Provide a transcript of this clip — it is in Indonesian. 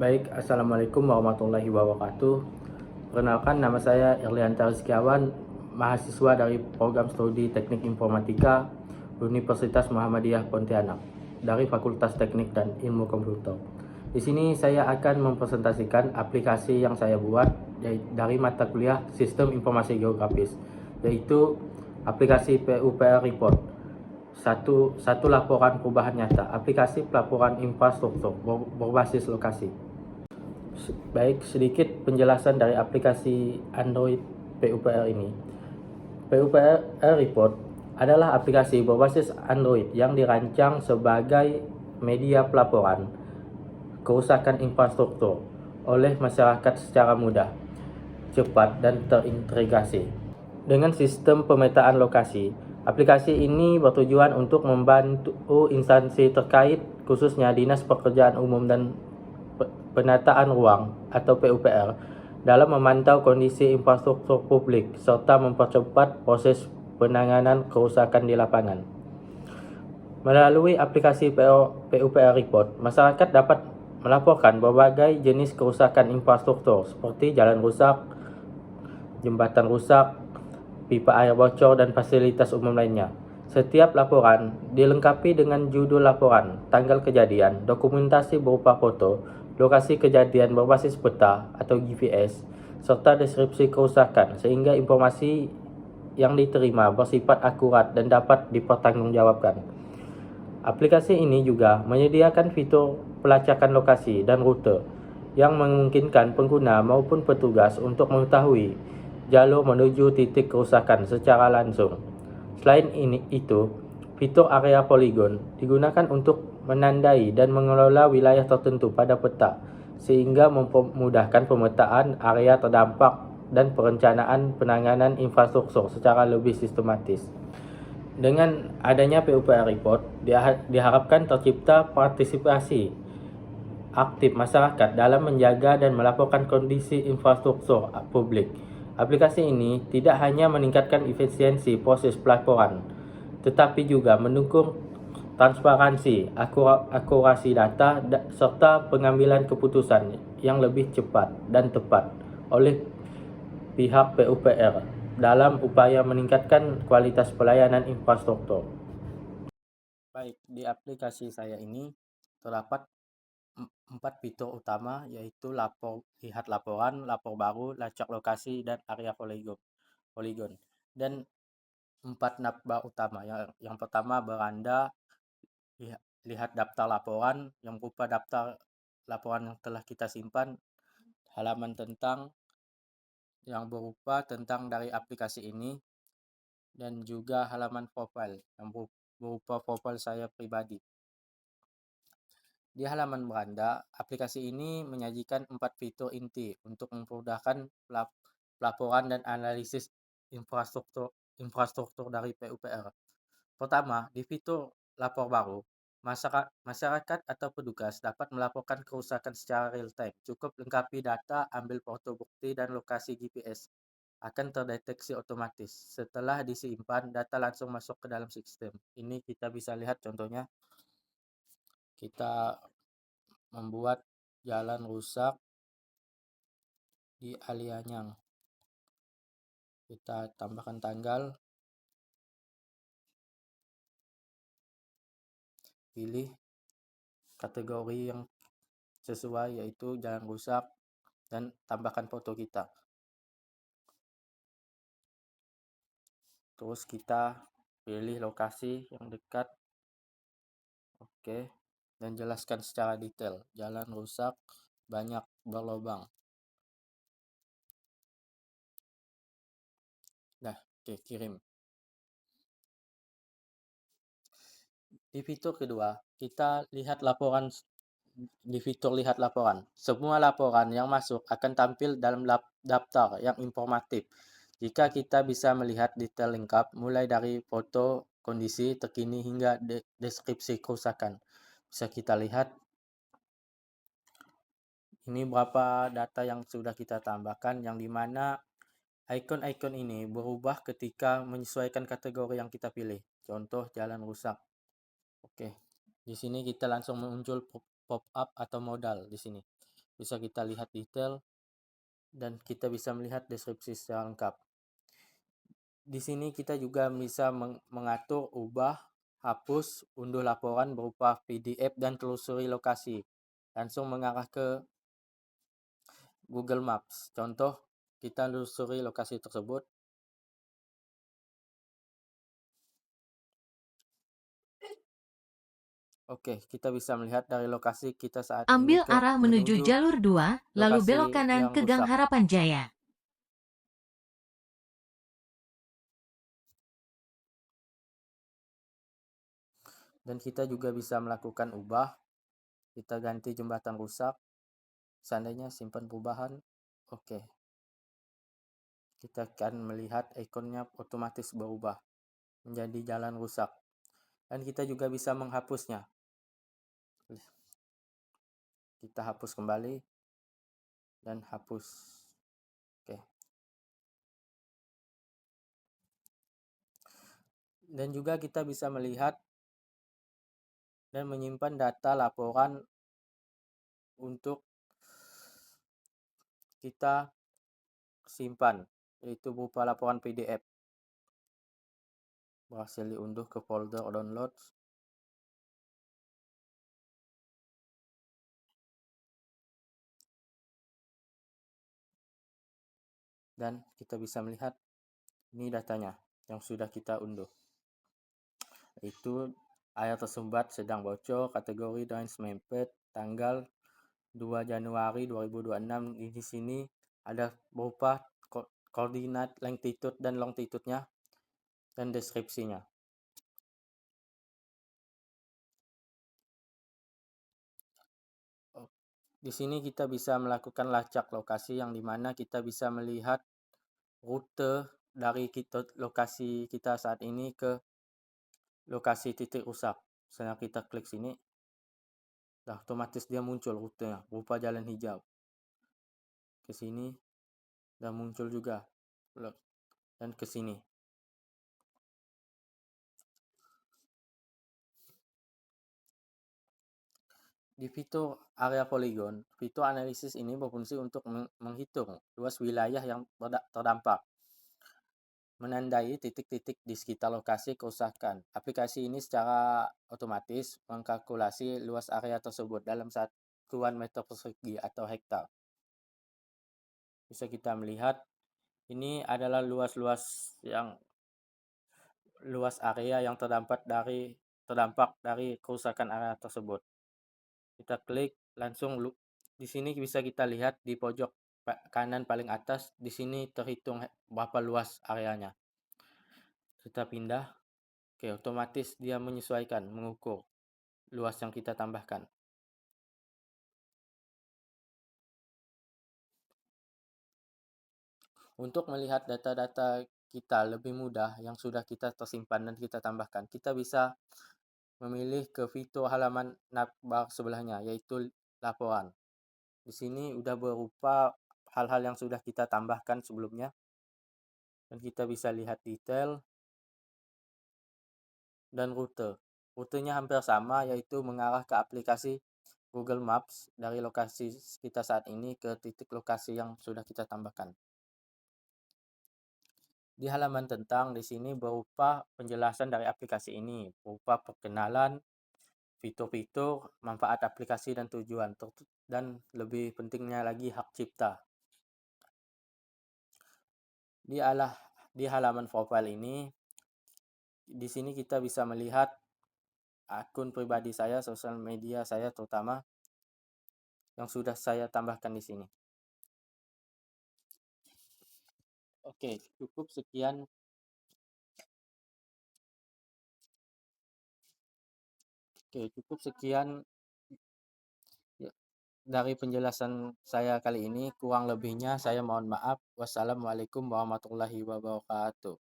Baik, Assalamualaikum warahmatullahi wabarakatuh. Perkenalkan, nama saya Erlianta Rizkiawan, mahasiswa dari program studi Teknik Informatika Universitas Muhammadiyah Pontianak dari Fakultas Teknik dan Ilmu Komputer. Di sini saya akan mempresentasikan aplikasi yang saya buat dari mata kuliah Sistem Informasi Geografis, yaitu aplikasi PUPR Report. Satu laporan perubahan nyata, aplikasi pelaporan infrastruktur berbasis lokasi. Baik, sedikit penjelasan dari aplikasi Android PUPR ini. PUPR Report adalah aplikasi berbasis Android yang dirancang sebagai media pelaporan kerusakan infrastruktur oleh masyarakat secara mudah, cepat, dan terintegrasi. Dengan sistem pemetaan lokasi, aplikasi ini bertujuan untuk membantu instansi terkait, khususnya Dinas Pekerjaan Umum dan Penataan Ruang atau PUPR, dalam memantau kondisi infrastruktur publik serta mempercepat proses penanganan kerusakan di lapangan. Melalui aplikasi PUPR Report, masyarakat dapat melaporkan berbagai jenis kerusakan infrastruktur seperti jalan rusak, jembatan rusak, pipa air bocor, dan fasilitas umum lainnya. Setiap laporan dilengkapi dengan judul laporan, tanggal kejadian, dokumentasi berupa foto, lokasi kejadian berbasis peta atau GPS, serta deskripsi kerusakan sehingga informasi yang diterima bersifat akurat dan dapat dipertanggungjawabkan. Aplikasi ini juga menyediakan fitur pelacakan lokasi dan rute yang memungkinkan pengguna maupun petugas untuk mengetahui jalur menuju titik kerusakan secara langsung. Selain itu, fitur area poligon digunakan untuk menandai dan mengelola wilayah tertentu pada peta, sehingga memudahkan pemetaan area terdampak dan perencanaan penanganan infrastruktur secara lebih sistematis. Dengan adanya PUPR Report, diharapkan tercipta partisipasi aktif masyarakat dalam menjaga dan melaporkan kondisi infrastruktur publik. Aplikasi ini tidak hanya meningkatkan efisiensi proses pelaporan, tetapi juga mendukung transparansi, akurasi data, serta pengambilan keputusan yang lebih cepat dan tepat oleh pihak PUPR dalam upaya meningkatkan kualitas pelayanan infrastruktur. Baik, di aplikasi saya ini terdapat 4 fitur utama, yaitu lihat laporan, lapor baru, lacak lokasi, dan area poligon. Dan 4 navbar utama. Yang pertama beranda, lihat daftar laporan yang berupa daftar laporan yang telah kita simpan, halaman tentang yang berupa tentang dari aplikasi ini, dan juga halaman profil yang berupa profil saya pribadi. Di halaman beranda, aplikasi ini menyajikan 4 fitur inti untuk memudahkan pelaporan dan analisis infrastruktur dari PUPR. Pertama, di fitur lapor baru, masyarakat atau petugas dapat melaporkan kerusakan secara real time. Cukup lengkapi data, ambil foto bukti, dan lokasi GPS akan terdeteksi otomatis. Setelah disimpan, data langsung masuk ke dalam sistem. Ini kita bisa lihat contohnya, kita membuat jalan rusak di Alianyang. Kita tambahkan tanggal, pilih kategori yang sesuai, yaitu jalan rusak, dan tambahkan foto kita. Terus kita pilih lokasi yang dekat, oke, dan jelaskan secara detail, jalan rusak, banyak berlubang. Nah, oke, kirim. Di fitur kedua, kita lihat laporan. Di fitur lihat laporan, semua laporan yang masuk akan tampil dalam daftar yang informatif. Jika kita bisa melihat detail lengkap, mulai dari foto, kondisi terkini, hingga deskripsi kerusakan. Bisa kita lihat ini berapa data yang sudah kita tambahkan, yang dimana icon-icon ini berubah ketika menyesuaikan kategori yang kita pilih. Contoh jalan rusak. Oke, di sini kita langsung muncul pop-up atau modal di sini. bisa kita lihat detail, dan kita bisa melihat deskripsi secara lengkap. Di sini kita juga bisa mengatur, ubah, hapus, unduh laporan berupa PDF dan telusuri lokasi. Langsung mengarah ke Google Maps. Contoh, kita telusuri lokasi tersebut. Oke, kita bisa melihat dari lokasi kita saat Ambil ini arah menuju jalur 2, lalu lokasi belok kanan yang ke Gang rusak. Harapan Jaya. Dan kita juga bisa melakukan ubah. Kita ganti jembatan rusak. Seandainya simpan perubahan. Oke. Kita akan melihat ikonnya otomatis berubah menjadi jalan rusak. Dan kita juga bisa menghapusnya. Kita hapus kembali dan hapus. Oke. Dan juga kita bisa melihat dan menyimpan data laporan untuk kita simpan, yaitu berupa laporan PDF. Berhasil diunduh ke folder download. Dan kita bisa melihat ini datanya yang sudah kita unduh. Itu air tersumbat sedang bocor, kategori drainage mempet, tanggal 2 Januari 2026. Di sini ada berupa koordinat longitude dan longitude-nya dan deskripsinya. Di sini kita bisa melakukan lacak lokasi, yang dimana kita bisa melihat rute dari lokasi kita saat ini ke lokasi titik rusak. Setelah kita klik sini, otomatis dia muncul rutenya berupa jalan hijau. Ke sini dan muncul juga, dan ke sini. Di fitur area poligon, fitur analisis ini berfungsi untuk menghitung luas wilayah yang terdampak, menandai titik-titik di sekitar lokasi kerusakan. Aplikasi ini secara otomatis mengkalkulasi luas area tersebut dalam satuan meter persegi atau hektar. Bisa kita melihat ini adalah luas area yang terdampak dari kerusakan area tersebut. Kita klik langsung, di sini bisa kita lihat di pojok kanan paling atas, di sini terhitung berapa luas areanya. Kita pindah, oke, otomatis dia menyesuaikan, mengukur luas yang kita tambahkan. Untuk melihat data-data kita lebih mudah yang sudah kita tersimpan dan kita tambahkan, kita bisa memilih ke fitur halaman navbar sebelahnya, yaitu laporan. Di sini udah berupa hal-hal yang sudah kita tambahkan sebelumnya, dan kita bisa lihat detail dan rute. Rutenya hampir sama, yaitu mengarah ke aplikasi Google Maps dari lokasi kita saat ini ke titik lokasi yang sudah kita tambahkan. Di halaman tentang, di sini berupa penjelasan dari aplikasi ini, berupa perkenalan, fitur-fitur, manfaat aplikasi dan tujuan, dan lebih pentingnya lagi hak cipta. Di halaman profile ini, di sini kita bisa melihat akun pribadi saya, sosial media saya terutama, yang sudah saya tambahkan di sini. Oke, cukup sekian. Ya, dari penjelasan saya kali ini. Kurang lebihnya saya mohon maaf. Wassalamualaikum warahmatullahi wabarakatuh.